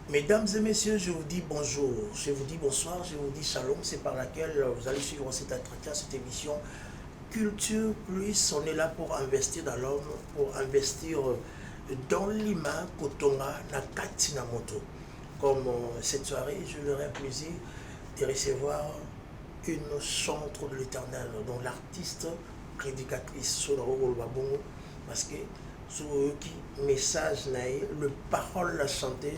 Mesdames et messieurs, je vous dis bonjour, je vous dis bonsoir, je vous dis shalom. C'est par laquelle vous allez suivre cet entretien, cette émission Culture Plus. On est là pour investir dans l'homme, pour investir dans l'humain, Kotonga, Nakati Namoto. Comme cette soirée, je leur ai plaisir de recevoir une chantre de l'éternel, dont l'artiste prédicatrice Sonoro Babongo, parce que sur qui message naïe, le parole la chanter.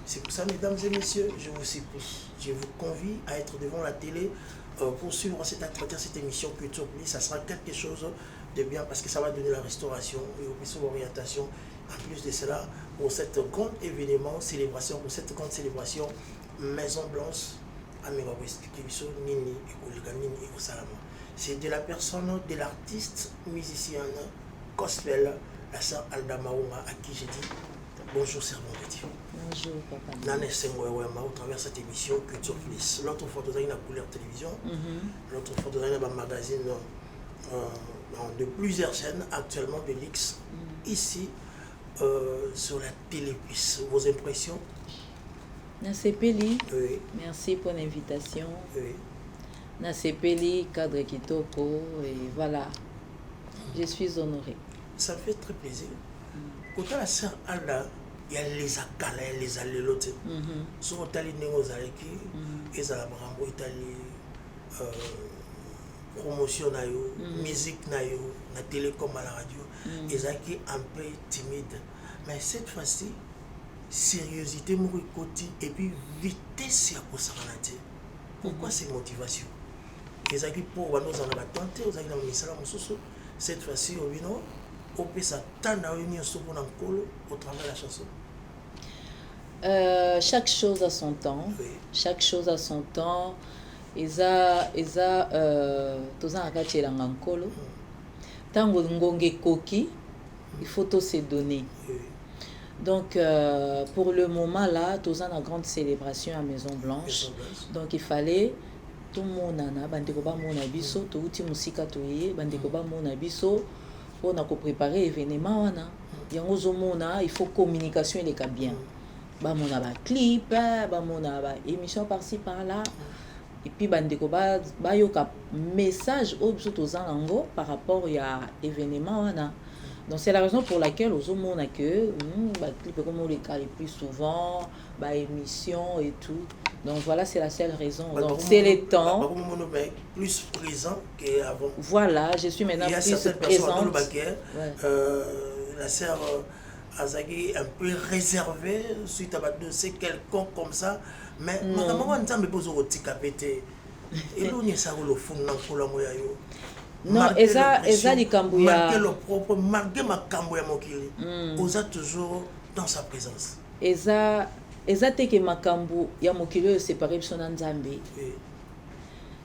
C'est pour ça, mesdames et messieurs, je vous supplie, je vous convie à être devant la télé pour suivre cet entretien, cette émission Culture Plus. Ça sera quelque chose de bien parce que ça va donner la restauration et aussi l'orientation. En plus de cela, pour cet grand événement, célébration, pour cette grande célébration, Maison Blanche, c'est de la personne de l'artiste musicienne gospel, la sœur Alda Maouma, à qui j'ai dit bonjour, servant de Dieu. Bonjour, papa. Nane Sengoyama, au travers de cette émission Culture Plus. L'autre fois, nous avons une couleur télévision. L'autre fois, nous avons un magazine de plusieurs chaînes, actuellement de l'X, ici, sur la télé plus. Vos impressions? Nasepeli, Oui. merci pour l'invitation. Oui. Nasepeli, cadre Kitoko, et voilà, je suis honorée. Ça fait très plaisir. Quand la sœur Alda, il y a les akala, les allélotes. Sur l'Italie, nous avons et ça la brambo Italie, promotion na yo, musique na yo, na télé comme à la radio. Ils sont un peu timides. Mais cette fois-ci, sérieuxité, côté et puis vitesse à Kosaranate. Pourquoi ces motivations? Les amis pour nous en avoir tenté, aux amis dans le ministère cette fois-ci, on peut s'attendre à une pour au travers de la chanson. Chaque chose a son temps. Oui. Chaque chose a son temps. Eza tozana kati la ngankolo. Tango ngonge koki, il faut tout se donner. Oui. Donc, pour le moment là, tous en grande célébration à Maison Blanche. Donc, il fallait tout le monde nana, bandeko ba mona biso, tout outil musika toye, bandeko ba mona biso, on a préparé événement wana. Yango zo mona, il faut communication et les cas bien. Ba mona ba clip, ba mona ba émission par-ci par-là. Et puis bandeko ba yoka message au biso tozango par rapport à événement wana. Donc c'est la raison pour laquelle aux hommes on a que comme on les calme plus souvent, émission et tout. Donc voilà, c'est la seule raison. Donc c'est le temps. Plus présent qu'avant. Voilà, je suis maintenant plus présente. La sœur Azagi un peu réservée suite à un dossier quelconque comme ça. Mais maman on ne pose au ticapété. Et l'on est ça le fond dans le moyen. Non, eza likambuya. Marquer le propre, marquer ma kambuya mokili. Osa toujours dans sa présence. Eza teke makambu ya mokili séparé biso na Nzambe.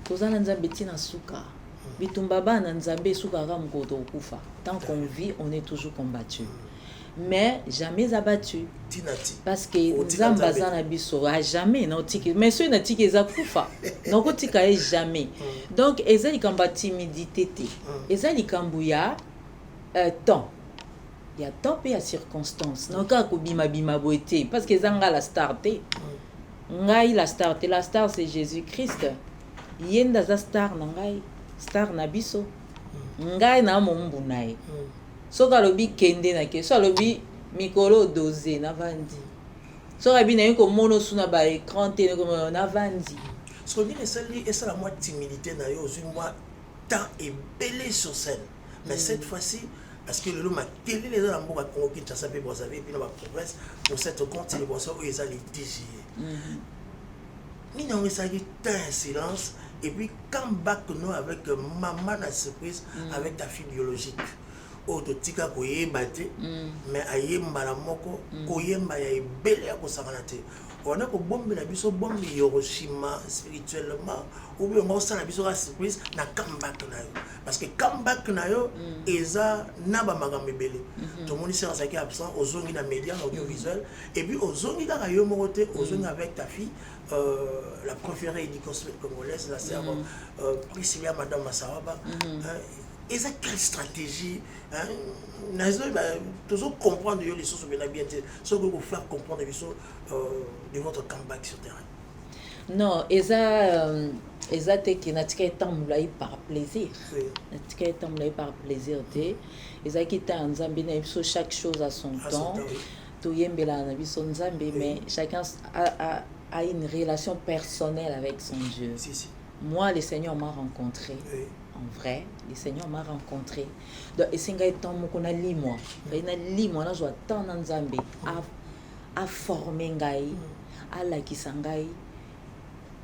Toza na Nzambe tina suka. Bitumba bana Nzambe suka ga mkoto okufa. Tant qu'on vit, on est toujours combattu. Mais jamais abattu. Parce que Nzamba zana biso a jamais non tiki. Mais ceux na tiki eza kufa. Non ko tika jamais. Donc eza likamba timidité té. Eza likambu ya temps. Il y a temps et il y a circonstance. Non ka ko bima boité parce que zanga la star té. Ngai la star té, la star c'est Jésus-Christ. Yenda za star na ngai, star na biso. Ngai na mombu nae. Soka lobi kende na ke, so lobi mikolo dosé na vandi. Soka bi na yiko mono suna ba écran télé comme na vandi. So bien et ça la moi timidité na yo une moi temps et belé sur scène. Mais cette fois-ci parce que le lot m'a télé les gens mboka Congo Kinshasa pe Brazzaville puis na ba province pour cette grande célébration où ils allaient désirer. Ni non ça dit un silence et puis quand back nous avec maman la surprise avec ta fille biologique. Oto tika koyeba te mais ayemba la moko koyemba ya ebele ya kosakana te on a ko bombe na biso bombe Hiroshima spirituellement ou bien on sala biso la surprise na comeback na yo parce que comeback na yo eza na ba makambe belé tout le monde sait ça qui est absent ozongi na média audiovisuel et puis ozongi kaka yo mokote ozongi avec ta fille la préférée du gospel congolaise la sœur Priscilla madame Masawaba et ça quelle stratégie toujours comprendre les choses bien ce que vous faire comprendre les choses de votre comeback sur terrain. Non, eza te ki natika etambula par plaisir. Natika etambula par plaisir te. Eza ki ta nzambe na biso chaque chose à son temps. To yembela na biso nzambe mais chacun a une relation personnelle avec son Dieu. Moi le Seigneur m'a rencontré. En vrai, le Seigneur m'a rencontré. Donc et singa etant moko na limwa. Na limwa na zo tant na nzambe a former ngai, a lakisa ngai.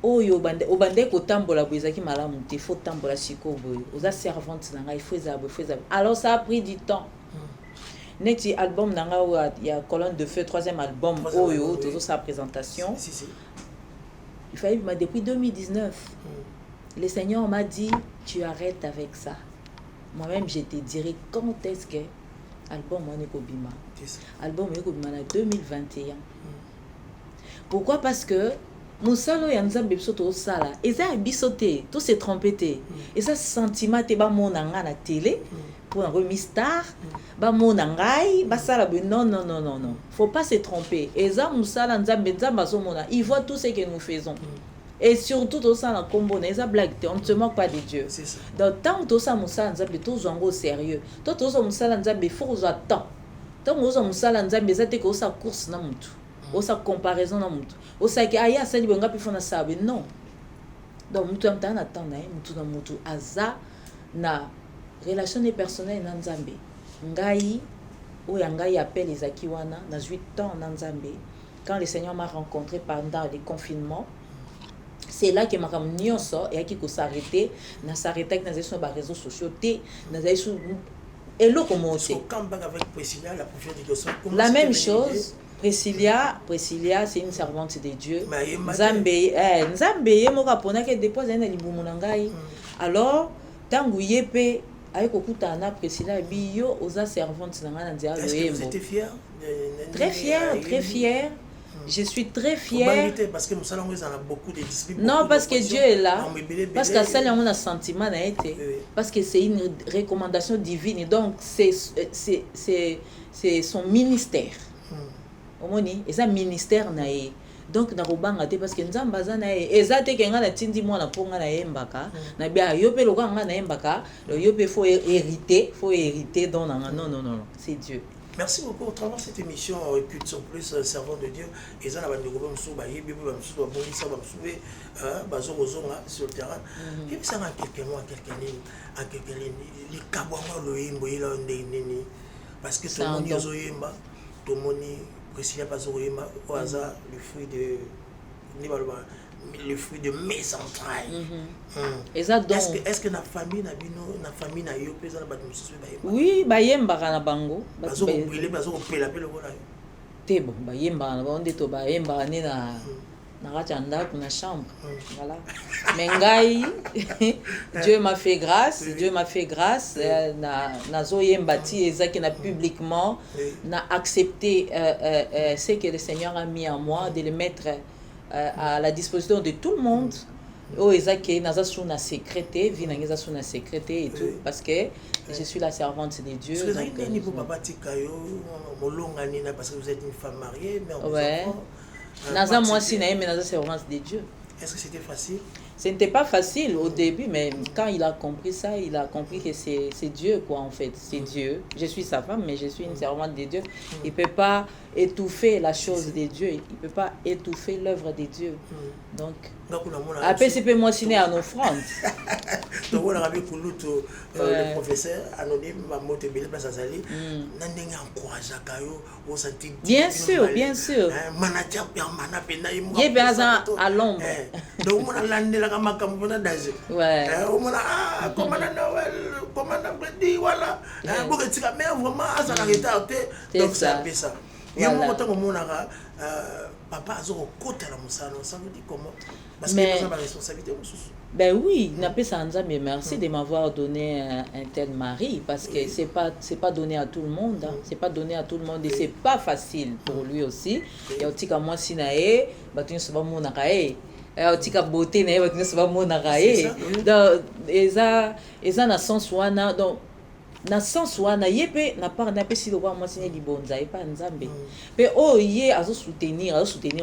Oyo obande ko tambola boizaki malamu te faut tambola siko boyo oza servante na ngai faisable alors ça a pris du temps neti album na nga il y a colonne de feu 3e album oyo toujours sa présentation il fallait depuis 2019 le Seigneur m'a dit tu arrêtes avec ça moi-même je te dirai quand est-ce que album on est kobima album on est kobima en 2021 pourquoi parce que musalo ya nzambe biso to sala eza biso te to se tromper te eza sentiment te ba mona nga na télé pour un remistar ba mona ngai ba sala non faut pas se tromper eza musala nzambe zo mona il voit tout ce que nous faisons et surtout to sala kombo na eza blague te on ne se moque pas de Dieu donc tant to sa musala nzambe to zongo sérieux to so musala nzambe faut que attend tant mo musala nzambe eza te ko sa course na mutu sa comparaison na mutu osaki aya sali bonga pe fona sabe non donc mutu amtana attendre mutu na mutu aza na relation personnelle na nzambe ngai oya ngai appelle ezaki wana na 8 ans na nzambe quand le Seigneur m'a rencontré pendant les confinements c'est là que makam nyonso et aki ko s'arrêter na s'arrêter na zeso ba réseaux sociaux té na zeso et lo comment c'est avec Priscilla la prophète du gospel la même chose. Priscilla, c'est une servante de Dieu. Nzambe yemoka pona ke dépose na libumu na ngai. Alors, tangu yepe ayeko kutana Priscilla biyo oza servante na nga na nzia loyembo. Est-ce que vous étiez fier? Très fier. Je suis très fière. Parce que nous allons avoir beaucoup de disciples. Non, parce que Dieu est là. Parce que ça, on a un sentiment. Parce que c'est une recommandation divine. Donc, c'est son ministère. Et ça ministère nae donc na robanga te parce que nzamba za nae ezate ke nga na tindi mwana ponga na yembaka na bia yo pe lokwa nga na yembaka yo pe faut hériter donc non c'est Dieu. Merci beaucoup. Au travers de cette émission Culture Plus servant de Dieu et ça la bande de mso ba yebi ba mso ba bonisa ba msoué bazorozonga sur le terrain et ça va quelqu'un li kabwa lo yimbo ila ndeni parce que tout le monde yo yemba tout le monde Priscilla Pazoyema au hasard le fruit de mes entrailles. Est-ce que la famille na yo pesa na batu mususu ba yemba? Oui, ba yemba na bango. Bazo pela pela wala. Te bon, ba yemba na bonde to ba yemba ni na rachanda na chambre. Voilà. Mais ngai Dieu m'a fait grâce na zo yemba ti ezaki na publiquement na accepté ce que le Seigneur a mis en moi de le mettre à la disposition de tout le monde. Oh ezaki na za suna secrété vinangeza suna secrété et tout parce que je suis la servante de Dieu. Parce que ni pour papa tikayo molonga ni parce que vous êtes une femme mariée mais en enfant. Naza moi si na mais naza servante de Dieu. Est-ce que c'était facile? Ce n'était pas facile au début, mais quand il a compris ça, il a compris que c'est Dieu, quoi, en fait. C'est Dieu. Je suis sa femme, mais je suis une servante de Dieu. Il ne peut pas étouffer la chose de Dieu. Il ne peut pas étouffer l'œuvre de Dieu. Donc, après, c'est pas moi signer en offrande. Donc, on a vu le professeur anonyme, bien sûr. Il est bien à l'ombre. Donc, on a landé la makambo na daje. Ouais. On a commandant Noël, commandant Bredi, voilà. Beaucoup de mais vraiment, ça n'a été. Donc, c'est ça. Il y a un moment où on a papa azo kota la musala, ça veut dire comment? Parce que Mais- nous avons la responsabilité. Ben oui, mais merci de m'avoir donné un tel mari parce que c'est pas donné à tout le monde, hein. C'est pas donné à tout le monde et c'est pas facile pour lui aussi. Il y a aussi moi sinae, batun se va mon arae. Il y a aussi beauté nae, batun se va mon arae. Donc eza na sens wana donc na sens wana yepe na part na pesi lokwa moi siné libonza et pas nzambe. Mais oh yé azo soutenir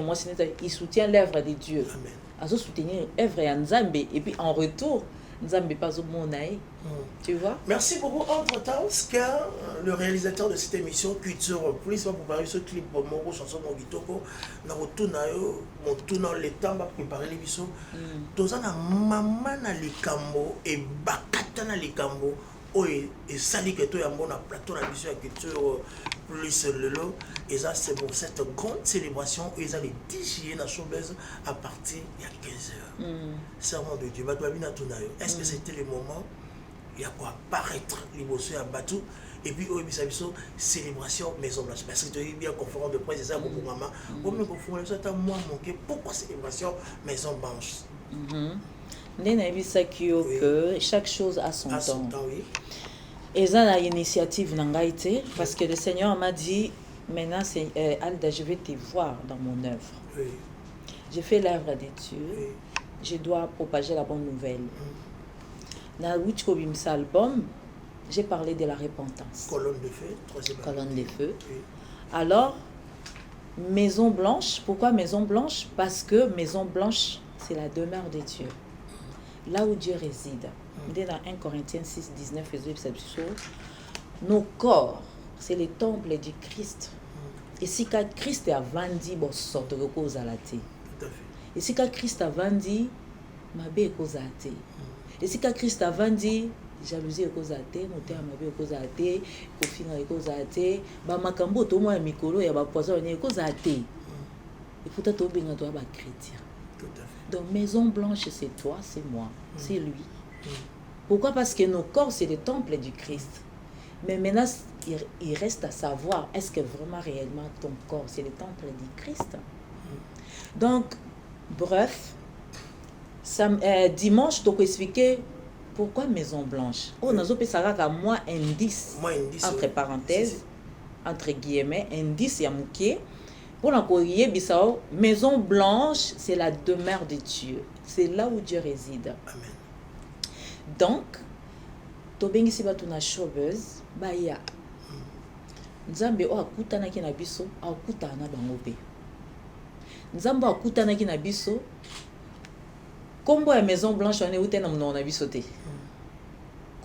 moi siné il soutient l'œuvre de Dieu. Amen. À soutenir l'œuvre à Nzambe et puis en retour Nzambe pas au monaï. Tu vois? Merci beaucoup. Entre-temps, Ska, le réalisateur de cette émission Culture Plus, va préparer ce clip pour mon chanson mon Gitoko. Na retourna yo, mon tournant le temps va préparer l'émission. Tozana maman na likambo et bakata na likambo. Et ça dit que toi, on a plateau la mission Culture Plus lelo. Et ça, c'est pour cette grande célébration. Et ça, les 10 juillet na showbiz à partir il y a 15 heures. Serment de Dieu. Est-ce que c'était le moment? Il y a quoi apparaître les à Batou et puis au célébration Maison Blanche parce que tu es bien conférence de presse c'est ça pour maman comme conférence ça moi manqué pourquoi célébration Maison Blanche que chaque chose a son temps. Oui. Et ça l'initiative n'angaïté parce que le Seigneur m'a dit maintenant c'est Alda je vais te voir dans mon œuvre. Oui. J'ai fait l'œuvre de Dieu. Oui. Je dois propager la bonne nouvelle. Dans le album, j'ai parlé de la repentance. Colonne de feu, troisième Colonne de feu. Oui. Alors, Maison Blanche, pourquoi Maison Blanche? Parce que Maison Blanche, c'est la demeure de Dieu. Là où Dieu réside. Dans 1 Corinthiens 6, 19, nos corps, c'est le temple du Christ. Et si Christ a vendu, bon, sorte de cause à la tête. Tout à fait. Et si Christ a vendu, ma bé cause à la tête. Et si Christ a vendu, jalousie cause à la tête, mon terme ma bé cause à la tête, confinement cause à la tête, bah ma cambo tout moi mikolo ya ba poison cause à la tête. Et pourtant toi bien toi ba chrétien. Tout à fait. Donc Maison Blanche c'est toi, c'est moi, c'est lui. Pourquoi? Parce que nos corps c'est le temple du Christ. Mais maintenant il reste à savoir est-ce que vraiment réellement ton corps c'est le temple du Christ. Donc bref, dimanche, tu peux expliquer pourquoi Maison Blanche. On a un moins indice, entre parenthèses, entre guillemets, indice et amouké. Pour la Corée, Maison Blanche, c'est la demeure de Dieu. C'est là où Dieu réside. Amen. Donc, tu as une showbiz, baya. Nzambe o akutana ki na biso, akutana bango pe. Nzambe akutana ki na biso. Kombo ya Maison Blanche on est outé na mona biso te.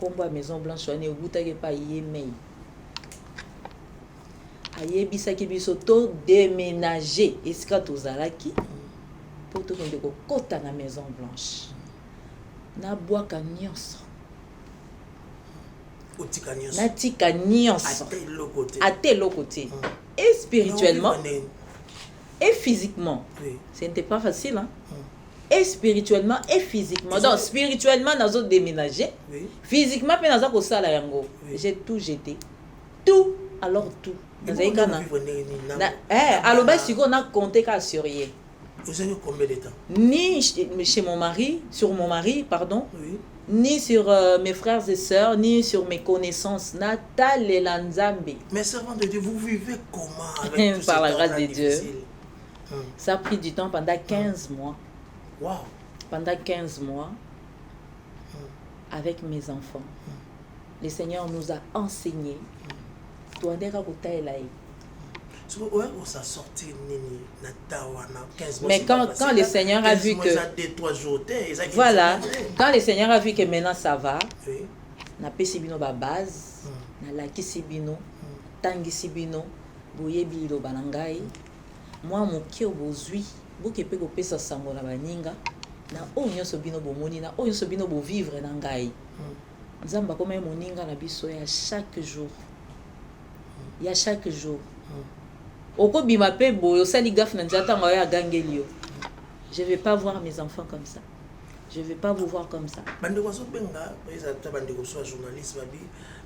Kombo ya Maison Blanche on est outé ke pa yemei. Ayebisa ki biso to déménager esika tozalaki pour to kende ko kota na Maison Blanche. Na bwaka nyonso. Natika nyonso. À tel côté. Et spirituellement et physiquement. Oui. Ce n'était pas facile, hein? Et spirituellement et physiquement. Donc, spirituellement, nous avons déménagé. Oui. Physiquement, nous avons fait ça. J'ai tout jeté. Tout. Alors, tout. Alors, on a compté qu'à surveiller. Vous avez combien de temps? Ni chez mon mari, sur mon mari, pardon. Oui. Ni sur mes frères et sœurs, ni sur mes connaissances. Natal et Lanzambi. Mais servant de Dieu, vous vivez comment avec tout par la grâce de Dieu. Difficile? Ça a pris du temps pendant 15 mois. Wow. Pendant 15 mois, avec mes enfants. Le Seigneur nous a enseigné. Mais quand le Seigneur a vu que... Voilà, quand le Seigneur a vu que maintenant ça va, na pesi bino ba base, na laki sibino, tangi sibino, boyebi lo banangai. Moi mon ki obozui, boke pe ko pesa sango na baninga, na onyo sobino bomoni na onyo sobino bo vivre na ngai. Nzamba comme moninga na biso ya chaque jour. Il y a chaque jour. Oko bima pe boyo sali gaf na nzata ngoya gangelio. Je vais pas voir mes enfants comme ça. Je vais pas vous voir comme ça. Bande ko so benga, ils attendent bande ko so journaliste babi,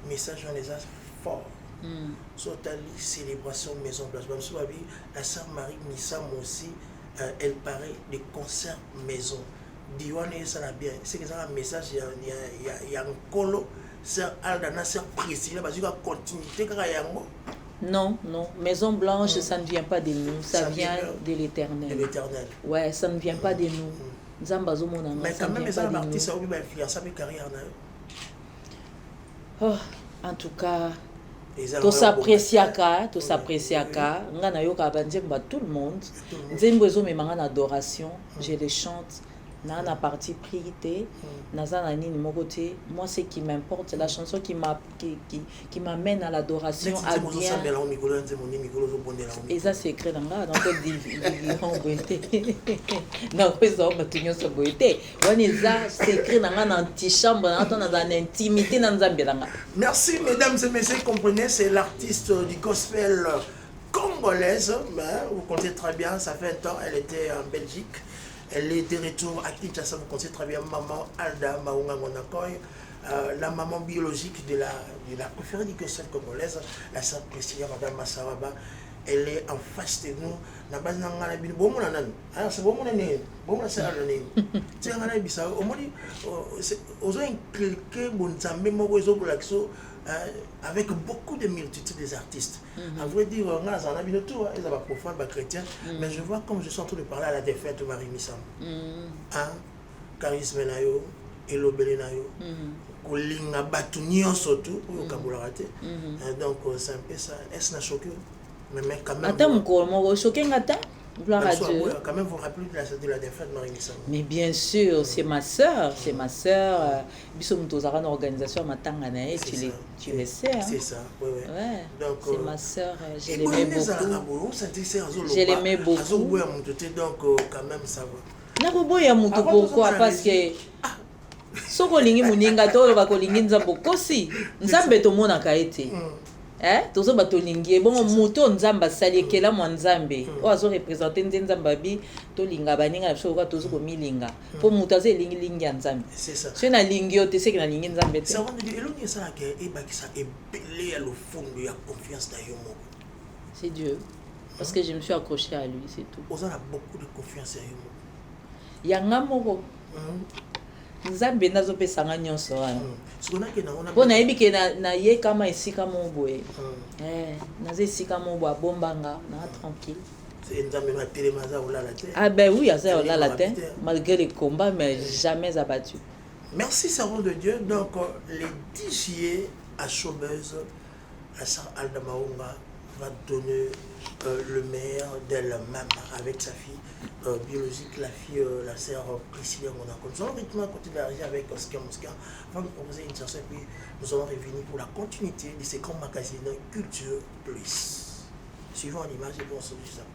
message on les a fort. So tali célébration Maison Blanche. La sœur Marie Nissam aussi, elle parlait des concerts maison. Diwan et ça bien. C'est que ça un message, il y a un colo, sœur Aldana, sœur Priscilla, parce qu'il y a continuité quand il y a un mot. Non, non. Maison Blanche, ça ne vient pas de nous, ça vient de l'Éternel. De l'Éternel. Ouais, ça ne vient pas de nous. Mais quand même, ça va ça va influencer sa carrière. Oh, en tout cas, tout s'apprécie à on a eu tout le monde. Nzembo ezo memanga na adoration, je les chante. Dans la partie priorité, moi ce qui m'importe, c'est la chanson qui m'amène à l'adoration, à bien. Et ça c'est écrit dans là, donc c'est écrit dans l'antichambre, dans l'intimité, dans la. Merci mesdames et messieurs, comprenez, c'est l'artiste du gospel congolaise. Vous comptez très bien, ça fait un temps, elle était en Belgique. Elle est de retour à Kinshasa, vous connaissez très bien maman Alda Maunga Monakoy, la maman biologique de la préférée du gospel congolaise, la sœur Priscilla, madame Massaraba. Elle est en face de nous. C'est bon, avec beaucoup de multitudes des artistes. À vrai dire, on a tout, ils sont profanes, chrétiens, mais je vois comme je suis en train de parler à la défaite de Marie Missam. Charisme nayo, elobele nayo, kolinga batu nyonso tout, donc c'est un peu ça. Est-ce que choqué? Mais quand même. Attends, mon choqué ngata. Gloire à Dieu. Quand même, vous rappelez de la défaite de Marie Missam. Mais bien sûr, c'est ma sœur, c'est ma sœur. Bisom Tozara, une organisation Matanganae, tu le sais. C'est ça, oui. Ouais. C'est ma sœur, je l'aimais beaucoup. Je l'aimais beaucoup. Donc, quand même, ça va. Nakoboya mutu pourquoi? Parce que soko lingi muninga to ba ko lingi nzambo kosi nzambe to mona kaete. Tozo batolingi bon moto nzamba sali kela mo nzambe o azo représenter nzamba bi to linga baninga so ko tozo ko milinga po moto azo lingi lingi ya nzambe. C'est ça. C'est na lingi o te c'est que na lingi nzambe te. Ça va dire elongi ça que e ba ki ça e belé à le fond de la confiance dans yo. C'est Dieu. Parce que je me suis accroché à lui, c'est tout. On a beaucoup de confiance en yo. Yanga moko. Nzambe nazo pesanga nyonso wana. Pona yebi ke na ye kama esika mo boye. Nazo esika mo bo bombanga na tranquille. C'est nzambe na telemaza olala te. Ah ben oui, ça olala te malgré les combats mais jamais abattu. Merci servant de Dieu. Donc les 10 juillet à Chaumeuse, la sœur Alda Maunga va donner le meilleur d'elle-même avec sa fille biologique, la sœur Priscilla Monaco. Nous allons rythmer à côté de la régie avec Oscar Mosca. On va vous proposer une chanson et puis nous allons revenir pour la continuité de ces grands magazines Culture Plus. Suivons l'image et puis on se dit juste après.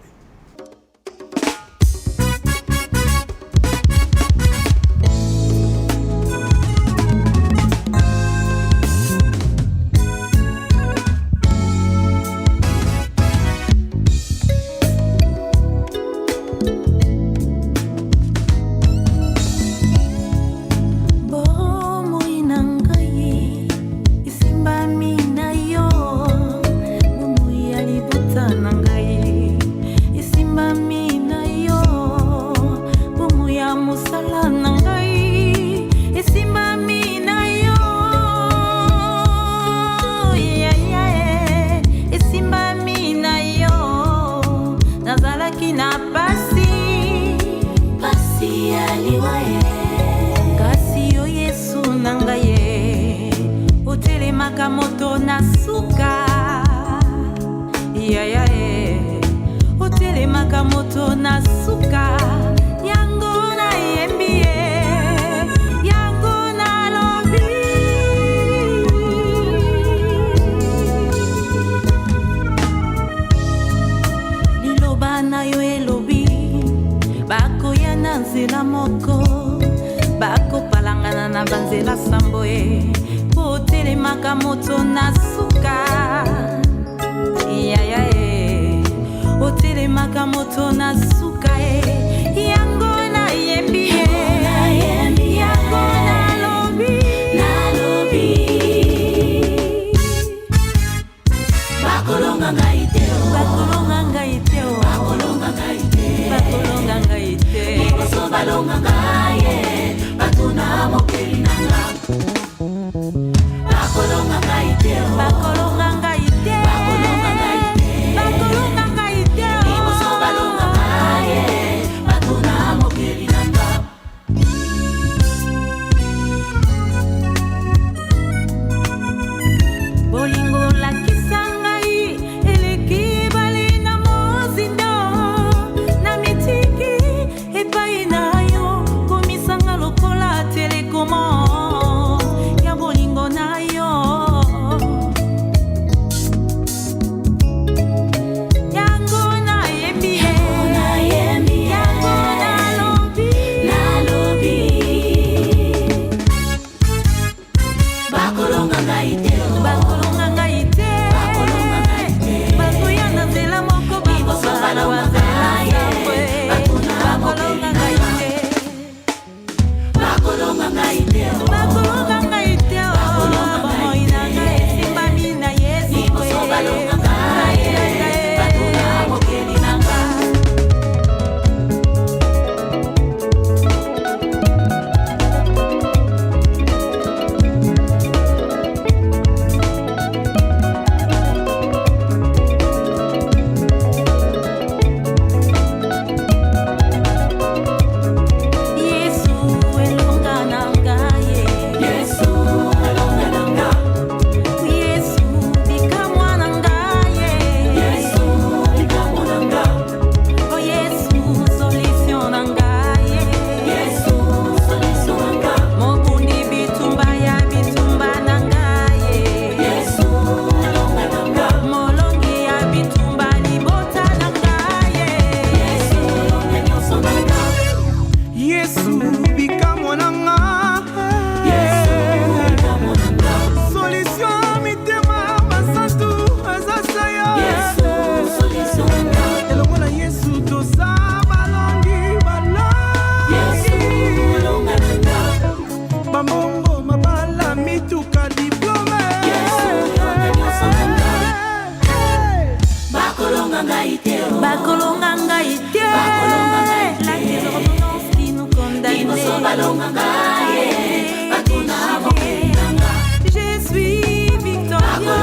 Je suis victorieux.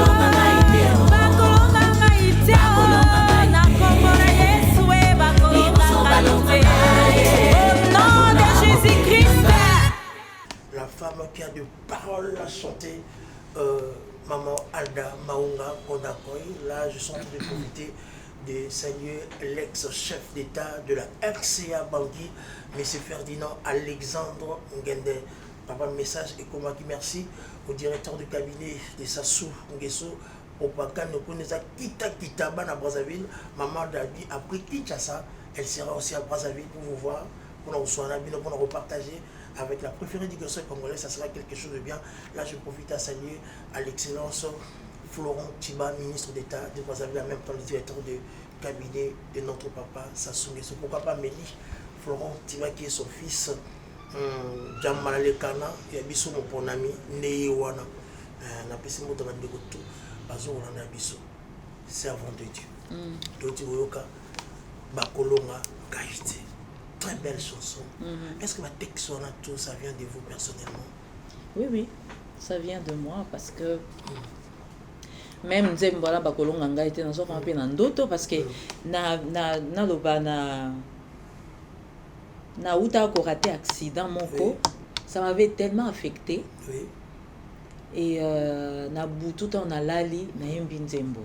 La femme qui a de paroles à chanter, Maman Alda Maunga Kondakoy. Là, je suis en train de profiter de saluer l'ex-chef d'État de la RCA Bangui, M. Ferdinand Alexandre Ngende. Papa, message et comment merci au directeur du cabinet de Sassou Nguesso. Opaka Nokoneza Kita Kitaba à Brazzaville. Maman Dabi a pris Kinshasa. Elle sera aussi à Brazzaville pour vous voir, pour nous reçoit pour nous repartager avec la préférée du Conseil congolais. Ça sera quelque chose de bien. Là, je profite à saluer à l'excellence Florent Tiba, ministre d'État de Brazzaville, en même temps le directeur du cabinet de notre papa Sassou Nguesso. Pourquoi pas Mélie Florent Tiba qui est son fils. Jamal Kana et Abisso mon ami Neywana na pesi moto na ndeko tout bazo na Abisso servant de Dieu doti oyoka bakolonga gaïté très belle chanson. Est-ce que ma texte on a tout ça vient de vous personnellement? Oui, ça vient de moi parce que même nzembola bakolonga gaïté na so ka pe na ndoto parce que na loba na uta ko raté accident moko, ça m'avait tellement affecté. Oui. Et na butu ta na lali na yembi nzembo.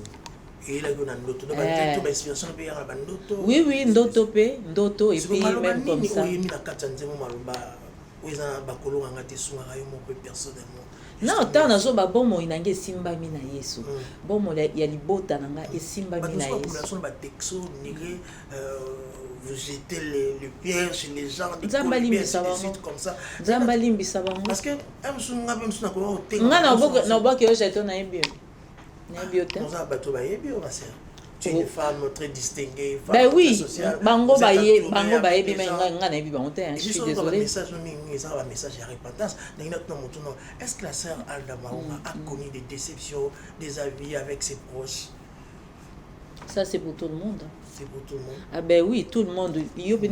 Et là on a ndoto na ba inspiration pe ya ba ndoto. Oui, ndoto et puis même comme ça. Oui, na kata nzembo maloba oza bakolonga ngate sunga yo moko personnellement. Non, tant na so ba bomo inange simba mi na Yesu. Bomo ya libota nanga esimba mi na Yesu. Ba so ba texto nigre vous jetez le pierre chez les gens des comme ça. Zambalimbi sabango. Parce que amsunga bemsuna ko hotel. Ngana oboko yo jeto na ebio. Na ebio te. On a bateau ba ebio ma sœur. Tu es une femme très distinguée, femme ben oui, sociale. Bango baye bi mais ngana ebi bango te. Je suis désolé. Message un message de repentance. Est-ce que la sœur Alda Maunga a connu des déceptions, des avis avec ses proches? Ça c'est pour tout le monde. C'est pour tout le monde. Ah ben oui, tout le monde. Il y a des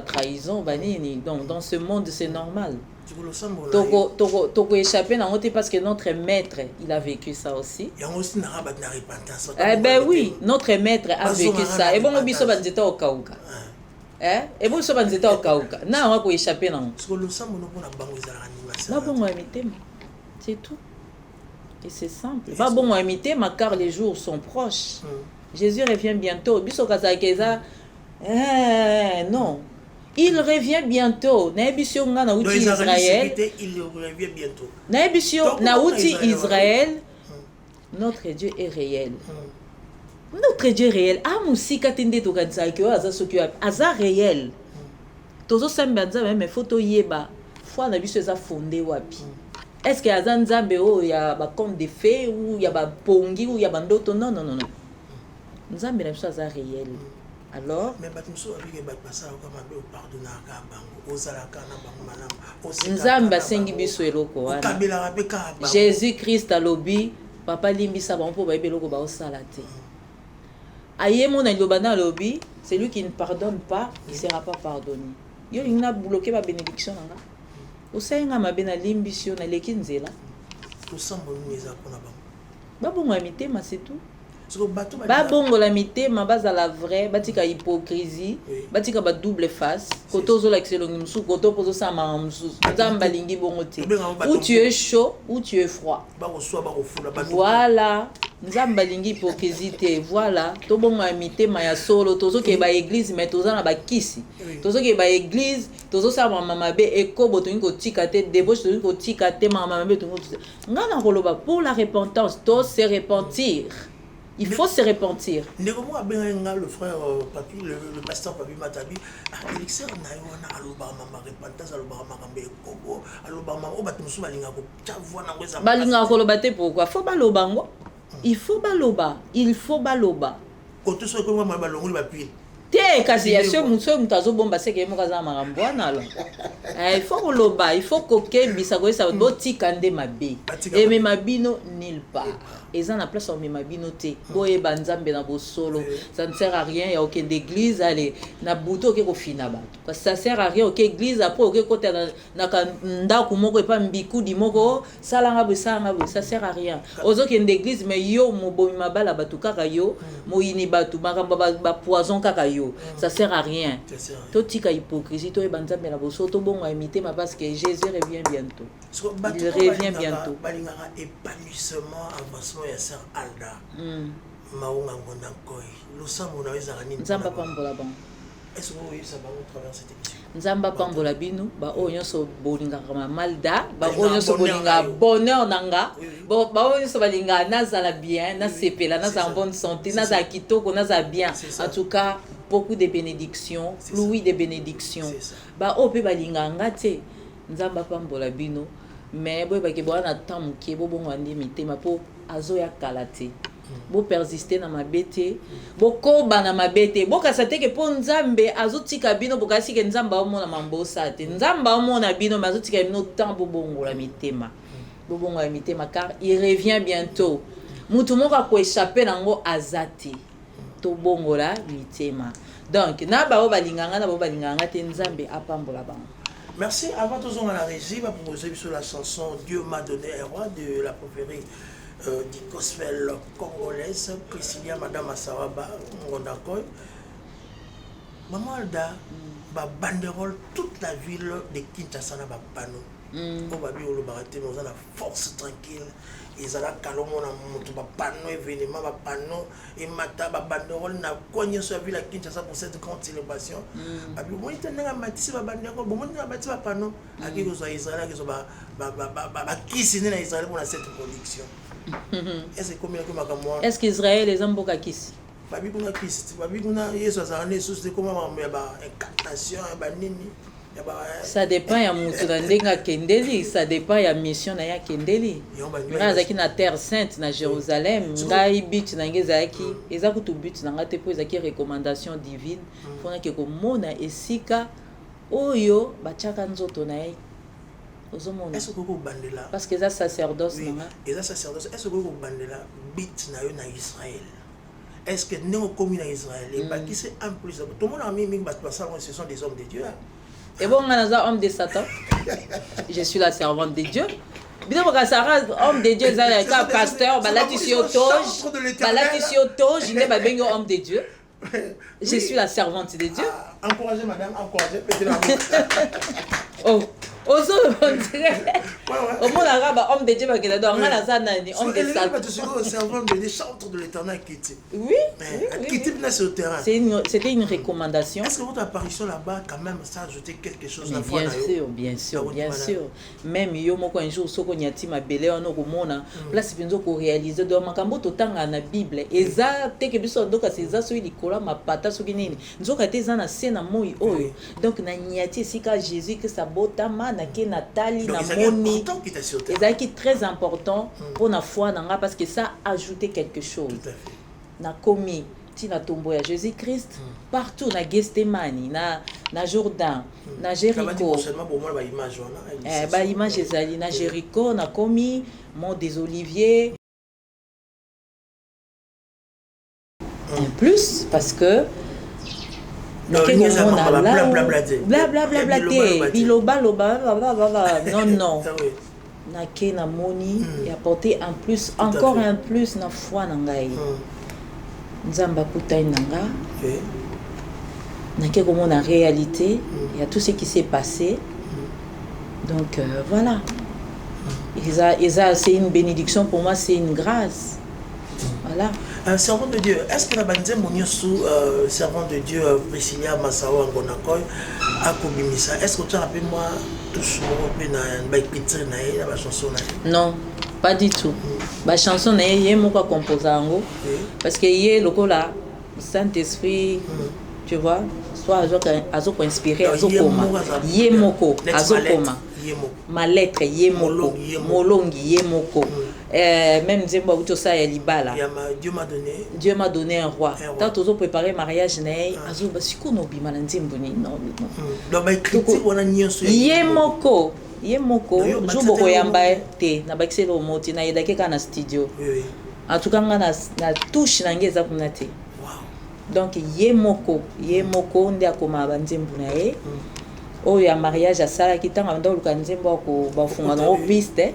trahison, donc dans ce monde c'est normal. Toko échappé dans l'autre parce que notre maître il a vécu ça aussi. Ah ben oui, notre maître a vécu ça. Et bon on biso banzeta au kauka. Et bon so banzeta au kauka. Na on va échapper dans. C'est tout. Et c'est simple. Pas bon à imiter, mais car les jours sont proches. Jésus revient bientôt. Non. Il revient bientôt. Donc, Israël. Il revient bientôt. Israël. Notre Dieu est réel. Notre Dieu est réel. Ah, musika tende to kanza ki aza soki aza réel. Tozo sambanza même photo yeba. Foi na biso eza fondé wapi. Est-ce qu'il y a un Nzambe il y a un conte de fées ou il y a un pongi ou il y a un d'autres? Non. Nzambe na biso aza réel. Alors Nzambe asengi biso eloko wana. Jésus-Christ alobi papa limbisa bango po bayeba eloko baosala te. Ayemo na lobana lobi, celui qui ne pardonne pas, il ne sera pas pardonné. Yo il a bloqué ma bénédiction nanga. Osainga mabena limbisio na leki nzela. Babongo mitema c'est tout. Babongo la mitema bazala vrai, batika hypocrisie, batika ba double face, koto zo la excellence musu, koto pozo sama musu. Nzamba lingi bongo te. Ou tu es chaud ou tu es froid. Voilà. Nzamba lingi hypocrisie te. Voilà. To bongo mitema ya solo, tozo ke ba église mais toza na ba kisi. Tozo ke ba église, tozo sa mama be ekobo to ngo tika te, débauche to ngo tika te mama be to ngo. Ngana koloba pour la repentance, to se repentir. Il faut se repentir. Le frère Papi, le pasteur Papi Matabi, Elixir Naïwana, Alobama, repentance, Alobama, Kobo, Alobama, Obatumusu, Balinga Kolobate, pourquoi? Faut balobango. Il faut baloba. Il faut baloba. Quand tu sois comme moi, balongo, il va puer. te kasi ya sio mutu azobomba seke moko aza makambo wana alo il faut koloba il faut kokebisa koyesa botika nde mabe emema bino nulle part eza na place omema bino te boyeba nzambe na bosolo ça ne sert à rien ya okende d'église ale na buto oke kofina bato parce que ça sert à rien oke église après oke kota na ndako moko epa mbikudi moko salanga boye ça sert à rien ozokende d'église mais yo mobomi mabala bato kaka yo moyini bato makambo bapoison kaka yo ça sert à rien totika hypocrisie toyeba nzambe na bosolo tobongo imité ma parce que Jésus revient bientôt il revient bientôt balingaka épanouissement avancement ya sœur Alda maunga ngonda koy losambo na weza nini nzamba pambola bango est-ce que vous ça va au travers cette émission nzamba pambola bino ba oyo nyonso bolingaka malda ba oyo nyonso bolinga bonheur nanga ba oyo nyonso balinga nazala bien na sepela nazala en bonne santé nazala kitoko nazala bien en tout cas beaucoup de bénédictions louis de bénédictions ba oyo pe balinga ngate nzamba pambola bino mais boy ba ke bona tamu ke bo bongo andi mitema po azo ya kalate bo persister na mabete bo koba na mabete bo kasate ke po nzambe azotika bino bo kasi ke nzamba omona mambosa te nzamba omona bino mais azotika bino temps bo bongo la mitema bo bongo la mitema car il revient bientôt mutu moko ko échapper nango azati to bongo la mitema donc na ba o balinganga na bo balinganga te nzambe apambola bango. Merci. Avant de nous la régie, va proposer sur la chanson Dieu m'a donné un roi de la préférée du gospel congolaise, Priscilla Madame Asawaba, Ngondakoy. Maman Alda, ba banderole toute la ville de Kinshasa na ba panneau. On va bien le baraté, nous avons la force tranquille. Ils ont la calme, on a monté ba panneau événement, ba panneau et mata ba banderole na cogné sur la ville à Kinshasa pour cette grande célébration. Abi bon il tenait à matisse ba banderole, bon on a bâti ba panneau. À qui vous soyez Israël, qui sont ba qui signé na Israël pour cette production. Est-ce que combien que makamwa? Est-ce qu'Israël les amboka kisi? Babi kuna kisi, babi kuna yeso azana sous de comment ba incantation ba nini. Ça dépend ya mutu na ndenga kendeli, ça dépend ya mission na ya kendeli. Ngazaki na terre sainte na Jérusalem, ngai but na ngezaki, ezako to but na ngate po ezaki recommandation divine, fona ke ko mona esika oyo bachaka nzoto na ye. Ozomona. Est-ce que vous bandela? Parce que ça sacerdoce na. Et ça sacerdoce, est-ce que vous bandela bit na yo na Israël? Est-ce que nous commis na Israël et bah qui c'est en plus tout le monde a mis ce sont des hommes de Dieu. Et bon, on a homme de Satan. Je suis la servante de Dieu. Bien que ça homme de Dieu, ça pasteur, je n'ai pas bien homme de Dieu. Je suis la servante de Dieu. Encouragez madame, encouragez. Oh. Ozo on dirait au monde arabe homme de Dieu parce que là-dedans on a la zanani homme de Satan. C'est servant de chantre de l'Éternel qui était. Oui. Qui était là sur le terrain. C'était une recommandation. Est-ce que votre apparition là-bas quand même ça a ajouté quelque chose la fois bien sûr. Même yo moko un jour soko nyati mabele ono komona place pinzo ko réaliser do makambo totanga na Bible eza teke biso ndoka seza so ilikola mapata soki nini nzoka te za na sena moi oyo donc na nyati sika Jésus que sa botama na ke Nathalie na moni ezaki très important pour na foi nanga parce que ça ajoutait quelque chose na komi tina tombo ya Jésus-Christ partout na Gethsemane na Jourdain na Jéricho ba image ezali na Jéricho na komi Mont des Oliviers en plus parce que non na ke na moni et apporter en plus encore un plus na foi na ngai nzamba kutai nanga na ke comme na réalité il y a tout ce qui s'est passé donc voilà c'est une bénédiction pour moi, c'est une grâce. Voilà. Un servant de Dieu, est-ce que la bandière Moniosu, servant de Dieu, Priscilla Massawa Ngonakoy, a Kobimisa, est-ce que tu as appelé moi tout ce monde dans la chanson? Non, pas du tout. La chanson, il y a un composé parce que il y a le Saint-Esprit, tu vois, soit azo inspiré, azo koma, yemoko, azo koma. Ma lettre yemoko, molongi yemoko. même nzembo auto ça ya libala. Dieu m'a donné un roi. Tant tozo préparer mariage nae azo basiko no bima na nzembo ni non. Donc ba critique wana nyonso. Yemoko jour boko yamba te na bakiselo moti na yedake kana studio. Oui. En tout cas na touche na ngeza kuna te. Donc yemoko nde akoma banzembo na ye. Oyo ya mariage à sala kitanga ndo luka nzembo ko bafunga no piste.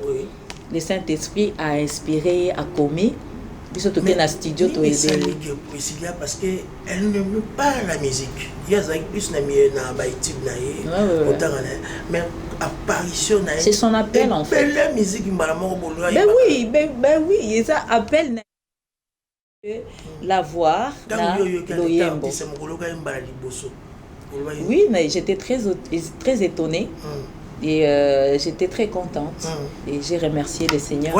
Le Saint-Esprit a inspiré, a commis. Biso to na studio to aider. Parce que elle n'aime pas la musique. Il y a plus na na baitib na ye. Mais apparition na. C'est son appel en fait. La musique mbalamoko bolo. Ben oui, ça appelle la voir na loyembo. Oui, mais j'étais très étonnée. Et j'étais très contente et j'ai remercié le Seigneur.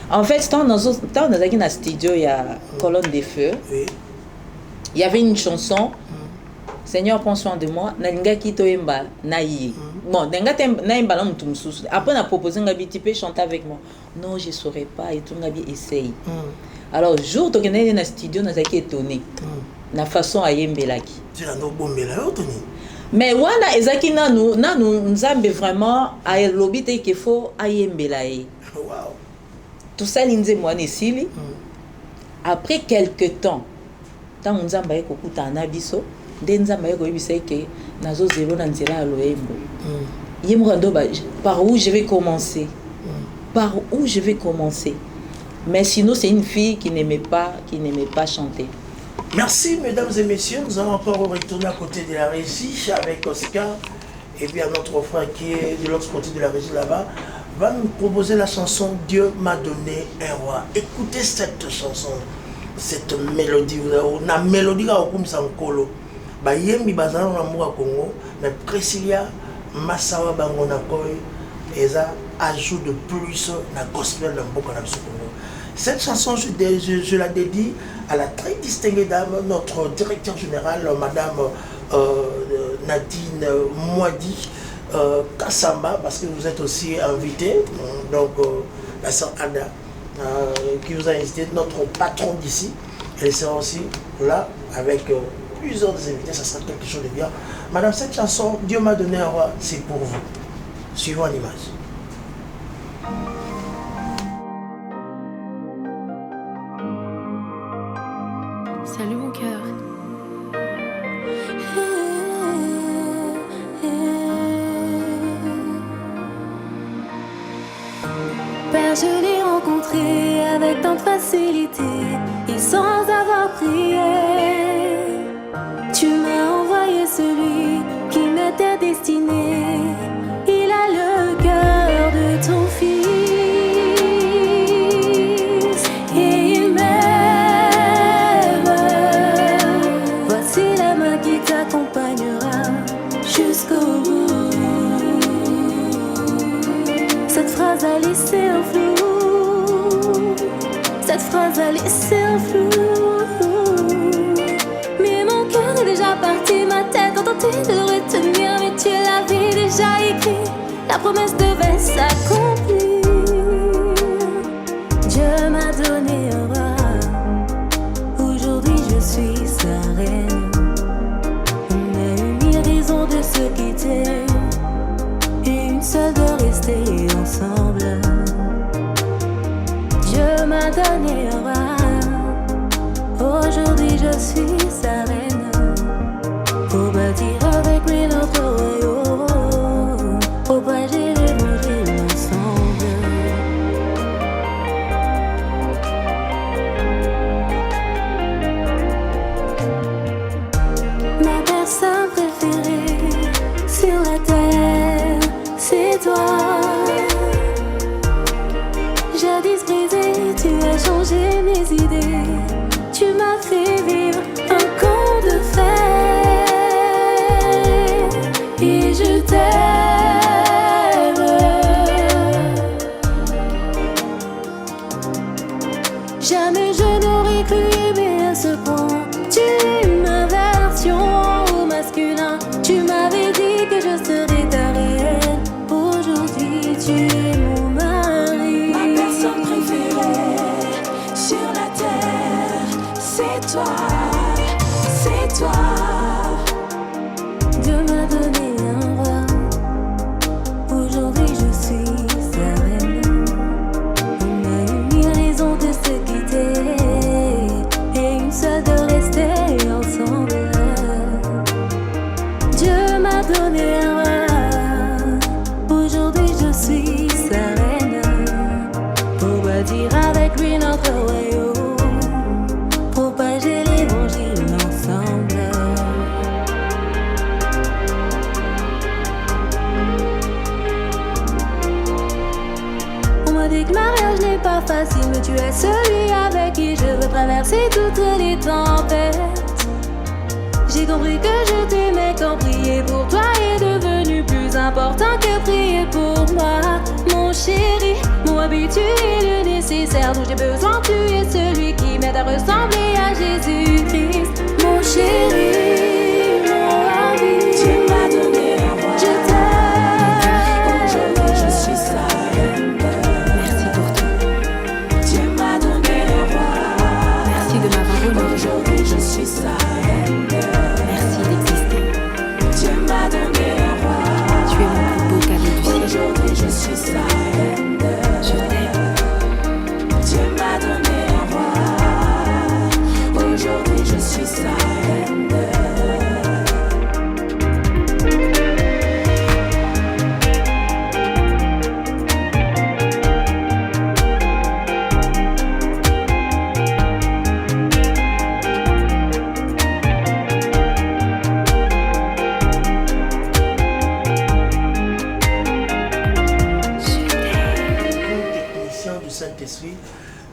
En fait, quand nous avons un studio, il y a Colonne des Feux. Il y avait une chanson, Seigneur, prends soin de moi. Bon, après, on a proposé tu peux chanter avec moi. Non, je ne saurais pas. Et tout le monde essaye. Alors, jour où on est dans le studio, on a été étonné. La façon à yembelaki. Mais wana ezaki nanu nzambe vraiment a lobby te qu'il faut ayembela ye. Wow. Tout ça linze moi nesili. Après quelque temps, tant nzamba yeko kutana biso, nde nzamba yeko yebisa ke nazo zelo na nzela loyembo. Yemrando ba par où je vais commencer? Par où je vais commencer? Mais sinon c'est une fille qui n'aimait pas chanter. Merci mesdames et messieurs, nous allons encore retourner à côté de la régie avec Oscar et puis à notre frère qui est de l'autre côté de la régie là-bas va nous proposer la chanson Dieu m'a donné un roi. Écoutez cette chanson, cette mélodie, la mélodie là comme ça nkolo. Ba yembi bazana na mwa Congo, mais Priscilla Massawa bango na koy eza ajout de plus na gospel na mboka na Congo. Cette chanson, je la dédie à la très distinguée dame, notre directeur général, Madame Nadine Moadi Kassamba, parce que vous êtes aussi invité, donc la sœur Anna, qui vous a invité, notre patron d'ici, elle sera aussi là avec plusieurs invités, ça sera quelque chose de bien. Madame, cette chanson, Dieu m'a donné un roi, c'est pour vous. Suivons l'image. Salut mon cœur. Père, je l'ai rencontré avec tant de facilité et sans avoir prié. Tu m'as envoyé celui qui m'était destiné. Il a le cœur de ton fils. Jusqu'au bout. Cette phrase a laissé un flou. Cette phrase a laissé un flou. Mais mon cœur est déjà parti, ma tête a tenté de le retenir, mais tu l'avais déjà écrit. La promesse devait s'accomplir. Dieu m'a donné un roi. Aujourd'hui je suis sa reine. De se quitter et une seule de rester ensemble. Dieu m'a donné un roi. Aujourd'hui je suis sa reine. Pour bâtir avec lui notre royaume, propager l'évangile ensemble. Ma personne préférée sur la terre, c'est toi. Jadis brisé, tu as changé mes idées. Tu m'as fait vivre un conte que mariage n'est pas facile, mais tu es celui avec qui je veux traverser toutes les tempêtes. J'ai compris que je t'aimais quand prier pour toi est devenu plus important que prier pour moi. Mon chéri, mon habitude est le nécessaire dont j'ai besoin. Tu es celui qui m'aide à ressembler à Jésus-Christ. Mon chéri, mon ami, tu m'as donné un roi. Je t'aime. Aujourd'hui je suis sa reine. Merci pour tout. Tu m'as donné un roi. Merci de m'avoir honoré. Aujourd'hui je suis sa reine. Merci d'exister. Tu m'as donné un roi. Tu es mon plus beau cadeau du ciel. Aujourd'hui je suis sa reine. Je t'aime. Tu m'as donné un roi. Aujourd'hui je suis sa reine.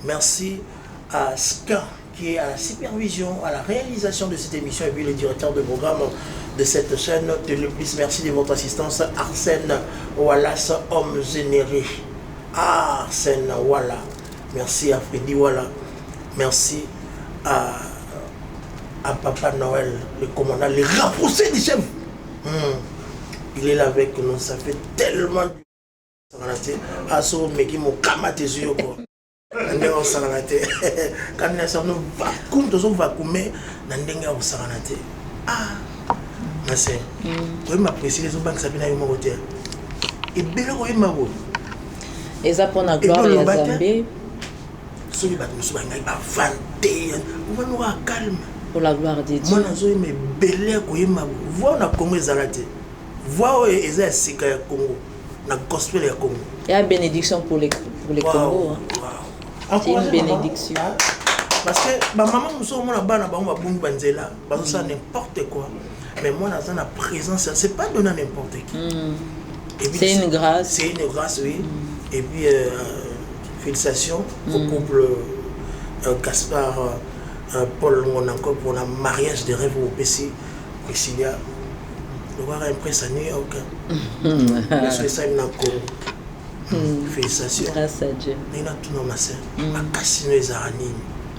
Merci à Ska qui est à la supervision, à la réalisation de cette émission et puis le directeur de programme de cette chaîne Télé Plus. Merci de votre assistance. Arsène Wallace, homme généré. Arsène Walla. Merci à Freddy Walla. Merci à Papa Noël, le commandant, le rapproché du chef. Il est là avec nous, ça fait tellement de aso meki mo kamate zuyo ko ndenge osangana te quand na sono vacuum to so vacuumer na ndenge osangana te nase ko ma préciser zo bank sabina yo mo te e belo ko ma bo eza pona gloire ya Nzambe so li bat musu bangai ba vante on va nous calme pour la gloire de Dieu. Moi nazo me bele ko ma bo voix na Congo ezalate voix eza sika ya Congo. La gospel est Congo. Il y a une bénédiction pour les Congo. C'est une bénédiction. Parce que ma maman nous sommes là, n'importe quoi. Mais moi, dans la présence, c'est pas donné à n'importe qui. C'est une grâce. C'est une grâce, oui. Et puis, félicitations au couple Gaspard Paul Monaco pour le mariage de rêve au PC. Priscilla. Le voir impress à New York. Je ça il félicitations. Grâce à Dieu. Il a tout dans ma sœur. Ma casino est à Nîmes.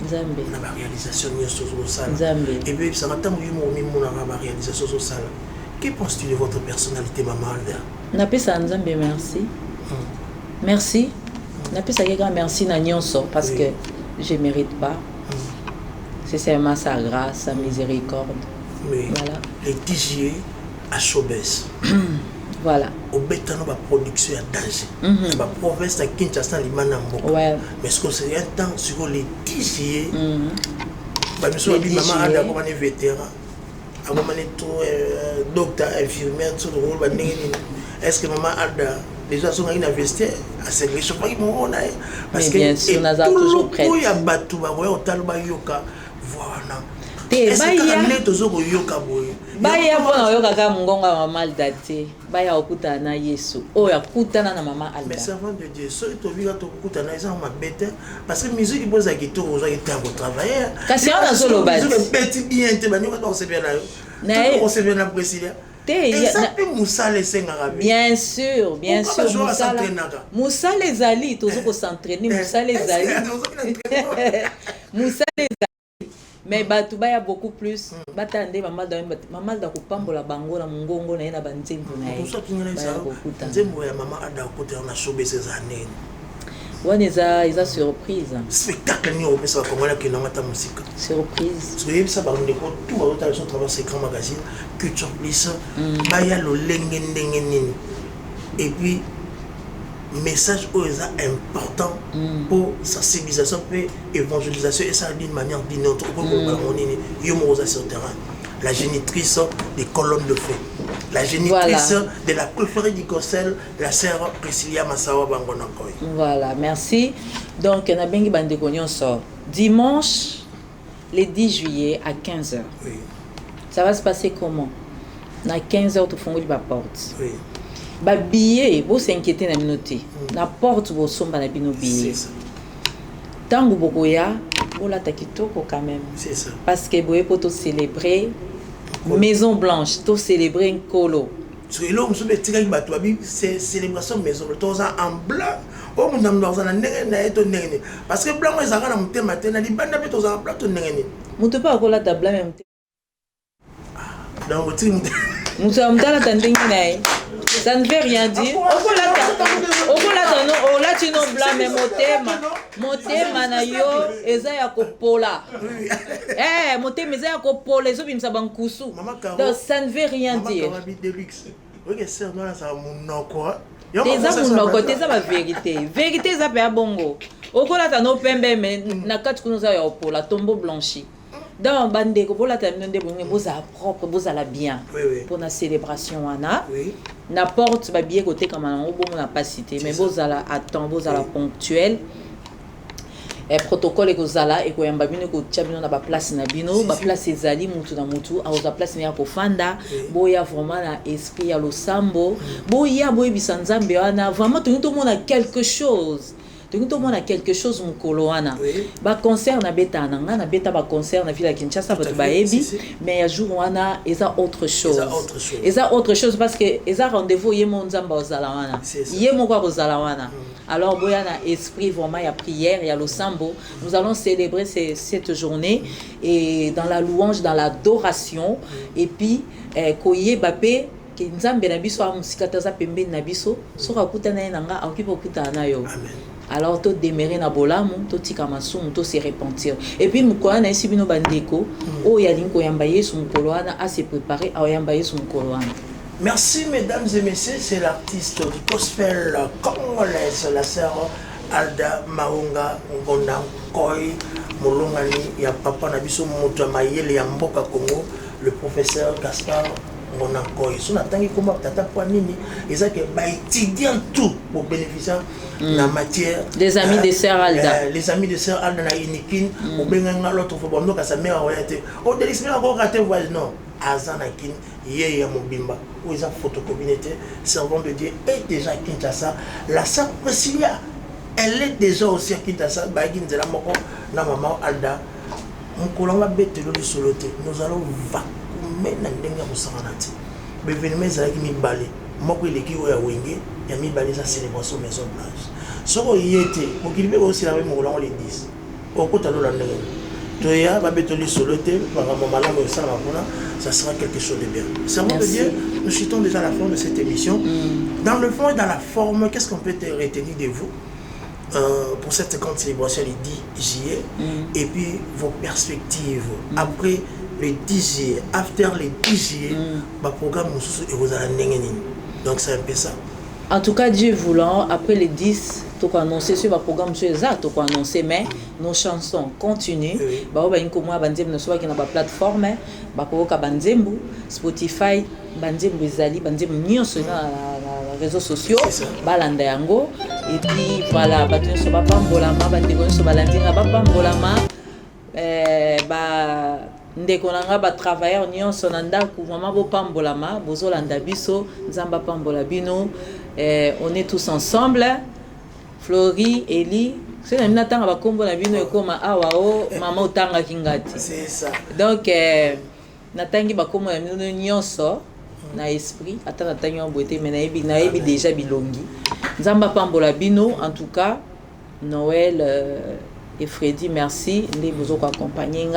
Nzambe. On a la réalisation de notre salle. Nzambe. Et puis ça va tant mieux mon la réalisation de salle. Que penses-tu de votre personnalité, maman Alda? Napé ça Nzambe merci. Merci. Napé ça grand merci na nyonso parce que je mérite pas. C'est seulement sa grâce, sa miséricorde. Mais voilà. Les 10 juillet à Chobès. Voilà. Au bétano la production à danger. La province de Kinshasa limana mboko. Ouais. Mais ce que c'est un temps sur les 10 juillet. Bah monsieur abi maman ada comme un vétéran. Comme un docteur infirmière tout le rôle ba ndenge. Est-ce que maman ada déjà sont une investir à cette région pas mon on a parce que bien sûr on a toujours prêt. Il y a batu ba voya otalba yoka voilà. Baya pona yoka mungonga mama date baya okuta na Yesu oya kutana na mama Alda. Mais servant de Dieu so to vira to kutana ils ont ma bête parce que musique pose à guitare aux gens qui travailler kasi on solo bati bête bien te bani on se bien là on se bien la Priscilla et ça peut Moussala senga bien sûr Moussala ezali tozoko s'entraîner Moussala ezali Moussala mais batuba ya beaucoup plus batande mama da kupambola bango na mungongo na yena banzembo na ye nzembo ya mama ada kote na shobe ces années wana eza surprise spectacle ni opesa ba kongola ki nanga ta musique surprise parce que yebisa ba ndeko tout ba otala son travail c'est grand magazine Culture Plus baya lo lenge ndenge nini et puis message important pour sensibilisation et évangélisation et ça d'une manière d'une autre sur le terrain. La génitrice des colonnes de feu, la génitrice de la préférée du Gossel, la sœur Priscilla Massawa Bangonakoy. Voilà, merci. Donc on a bien qui sort dimanche le 10 juillet à 15h. Oui. Ça va se passer comment? À 15h tu fonds la porte. Oui. ba billet bo s'inquiéter na minoté na porte bo somba na bino billet c'est ça tango bokoya bola ta kitoko quand même c'est ça parce que boye poto célébrer Maison Blanche to célébrer un colo so elo msobe tika bato abi c'est célébration Maison Blanche en blanc o mundam dans na ndenge na eto ndenge parce que blanc ezaka na mutema te na libanda pe toza blanc to ndenge muto pa kola ta blanc même donc tu muto amtala tandenge nae ça ne veut rien dire okolata no olati no blanc mais motema na yo eza ya kopola motema eza ya kopola ezobimisa bankusu donc ça ne veut rien dire teza munoko teza ba vérité eza pe ya bongo okolata no pembe mais na kati kuno za ya kopola tombeau blanchi donc bandeko bolata mino nde bonge bozala propre bozala bien pour na célébration wana na porte ba billet côté comme on bon na pas cité mais bozala à temps bozala ponctuel et protocole et kozala et ko yamba bino ko tchabino na ba place na bino ba place ezali mutu na mutu a oza place na ko fanda boya vraiment na esprit ya losambo boya boye bisanzambe wana vraiment tout le monde a quelque chose tout le monde a quelque chose mukolo wana ba concert na beta na beta ba concert na ville ya Kinshasa ba baebi mais ya jour wana eza autre chose eza autre chose parce que eza rendez-vous yemo nzamba ozala wana yemo kwa ozala wana alors boya na esprit vraiment ya prière ya losambo nous allons célébrer cette journée et dans la louange dans l'adoration et puis koye bapé ke nzambe na biso amusikata za pembeni na biso soka kutana na nga akipo kutana na yo alors to démérer na bolamu to tika masumu to se repentir et puis mukoya na esi bino bandeko o ya linko yamba yesu mukolo wana a se préparer a yamba yesu mukolo wana. Merci mesdames et messieurs, c'est l'artiste du gospel congolaise, la sœur Alda Maunga Ngonda Koi Molongani ya papa na biso moto mayele ya mboka Congo, le professeur Gaspard Ngonda Koi. So natangi komba tata kwa nini ezake ba étudiant tout pour bénéficier la matière des amis de sœur Alda. Les amis de sœur Alda na Inikin au benga l'autre fois bon ka sa mère oyate. O de l'expérience encore raté voyage non. Azanakin Yéya Mobimba, où ils ont photocopie, servant de Dieu, est déjà à Kinshasa. La sœur Priscilla, elle est déjà aussi à Kinshasa. Bagin de la Moko, la maman Alda. Mon colon va bête le soloté. Nous allons vacuumer dans le dengue Moussaranati. Mais venez me dire qu'il m'y balé. Moi, il est qui ou à Wingé, il m'y balé sa célébration Maison Blanche. Ce qu'il y était, pour qu'il me aussi la même Moulin, on les dit. Au côté de la dengue. Toya va betoli soloté par un moment là mais ça sera quelque chose de bien. Servant de Dieu, nous chutons déjà à la fin de cette émission. Dans le fond et dans la forme, qu'est-ce qu'on peut retenir de vous pour cette grande célébration le 10 juillet et puis vos perspectives après le 10 juillet, after le 10 juillet, ma programme et vous allez donc c'est un peu ça. En tout cas, Dieu voulant, après les 10, tu peux annoncer sur le programme, tu peux annoncer, mais nos chansons continuent. Bah, on va sur la plateforme, Spotify, Banzembu sur les réseaux sociaux, Balandayango, et puis voilà, sur Bapambolama, sur Balandina, Bapambolama, ndeko nanga ba travailleurs nyonso na ndako vraiment bo pambolama bozolanda biso nzamba pambola bino on est tous ensemble Flori Eli c'est na mina tanga ba kombo na bino ekoma awa o mama otanga kingati c'est ça donc natangi ba kombo na bino nyonso na esprit ata natangi en beauté mais na yebi déjà bilongi nzamba pambola bino en tout cas Noël et Freddy, merci. Nous vous accompagner.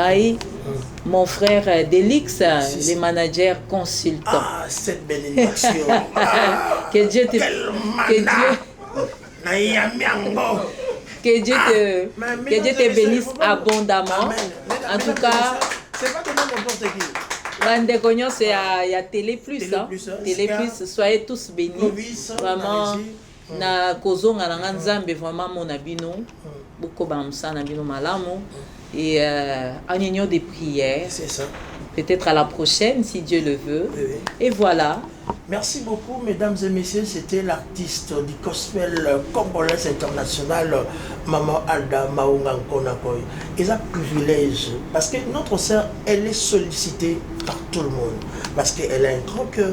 Mon frère Delix, les managers consultants. Ah, cette bénédiction. Que Dieu te bénisse abondamment. En tout cas, c'est pas n'importe qui. Bandekognon, c'est à Télé Plus. Télé Plus, soyez tous bénis. Vraiment. Na kozonga na nzambe vraiment mon abino beaucoup bamsa na bino malamu et en union de prières. C'est ça. Peut-être à la prochaine si Dieu le veut. Oui. Et voilà. Merci beaucoup mesdames et messieurs, c'était l'artiste du gospel congolaise international Maman Alda Maunga Nkonakoy. Et un privilège parce que notre sœur elle est sollicitée par tout le monde parce qu'elle a un grand cœur,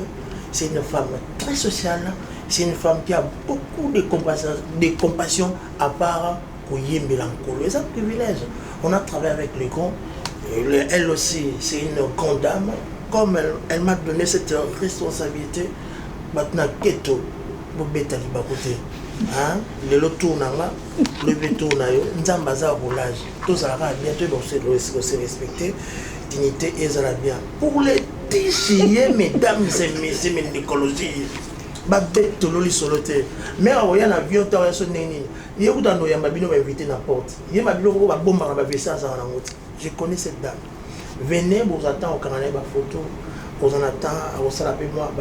c'est une femme très sociale. C'est une femme qui a beaucoup de compassion à part Koyembe Lankolo. C'est un privilège. On a travaillé avec les grands. Elle aussi, c'est une grande dame. Comme elle m'a donné cette responsabilité, maintenant, Keto, Bobeta Libakote. Le lot tourne là, le béton là, Nzambaza roulage. Tout ça va bien, tout se respecter. Dignité et ça va bien. Pour les déchirés, mesdames et messieurs, mais l'écologie. Babette tololi soloté mais oya na avion ta so nini yé utando ya mabino va inviter na porte yé mabino ko ba bomba na ba vesa ça na ngoti. Je connais cette dame. Venez vous attendre au Canada ba photo vous en attend au salape moi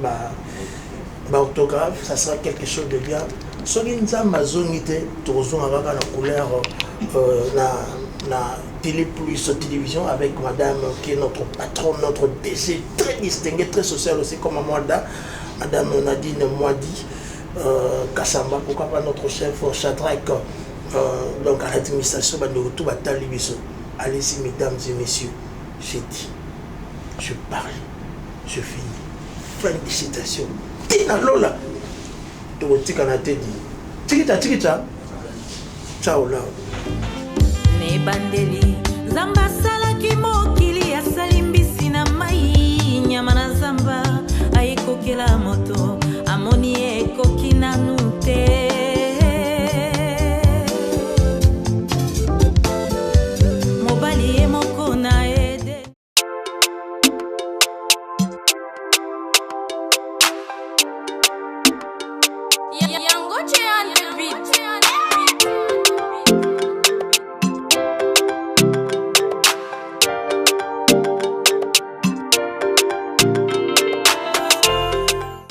ba autographe, ça sera quelque chose de bien. So nzamba zongité tozo ngaka na couleur na télé plus télévision avec madame qui est notre patronne, notre DG très distinguée, très sociale aussi comme Amanda. Madame Nadine Mwadi, Kassamba, pourquoi pas notre chef Shadrach, donc à l'administration, tout va allez-y, mesdames et messieurs, j'ai dit, je parle, je finis. Fin de citation. Tina Lola, tu vas te dire, Tikita, ciao là. Ne bandeli, zamba sala kimo.